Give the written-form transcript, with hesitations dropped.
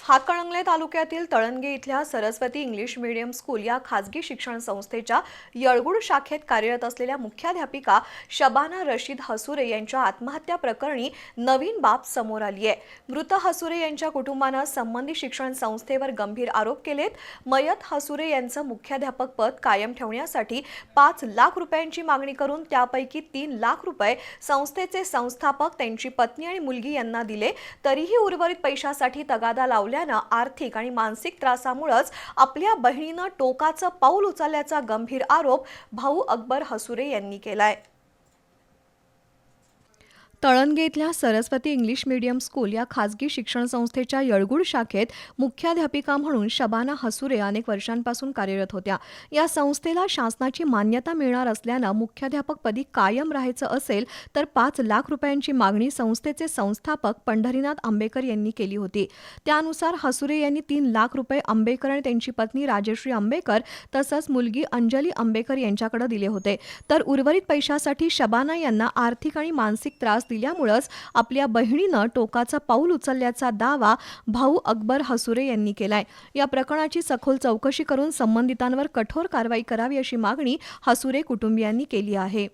हातकणंगले तालुक्यातील तळणगे इथल्या Saraswati English medium school या खासगी शिक्षण संस्थेच्या येळगुड शाखेत कार्यरत असलेल्या मुख्याध्यापिका शबाना रशीद हसुरे यांच्या आत्महत्या प्रकरणी नवीन बाब समोर आली आहे। मृत हसुरे यांच्या कुटुंबाने संबंधित शिक्षण संस्थेवर गंभीर आरोप केलेत। मयत हसुरे यांचं मुख्याध्यापक पद कायम ठेवण्यासाठी 5 लाख रुपयांची मागणी करून त्यापैकी 3 लाख रुपये संस्थेचे संस्थापक त्यांची पत्नी आणि मुलगी यांना दिले, तरीही उर्वरित पैशासाठी तगादा लावला। आर्थिक आणि मानसिक त्रासामुळेच आपल्या बहिणीने टोकाचं पाऊल उचलल्याचा गंभीर आरोप भाऊ अकबर हसुरे यांनी केलाय। तळणगे इथल्या सरस्वती इंग्लिश मीडियम स्कूल या खासगी शिक्षण संस्थेच्या येळगुड शाखेत मुख्याध्यापिका म्हणून शबाना हसुरे अनेक वर्षांपासून कार्यरत होत्या। या संस्थेला शासनाची मान्यता मिळणार असल्याने मुख्याध्यापकपदी कायम राहायचं असेल तर 5 लाख रुपयांची मागणी संस्थेचे संस्थापक पंढरीनाथ आंबेकर यांनी केली होती। त्यानुसार हसुरे यांनी 3 लाख रुपये आंबेकर आणि त्यांची पत्नी राजश्री आंबेकर तसंच मुलगी अंजली आंबेकर यांच्याकडे दिले होते, तर उर्वरित पैशासाठी शबाना यांना आर्थिक आणि मानसिक त्रास दिल्यामुळेच आपल्या बहिणीने टोकाचं पाऊल उचलल्याचा दावा भाऊ अकबर हसुरे यांनी केलाय। या प्रकरणाची सखोल चौकशी करून संबंधितांवर कठोर कारवाई करावी अशी मागणी हसुरे कुटुंबियांनी केली आहे।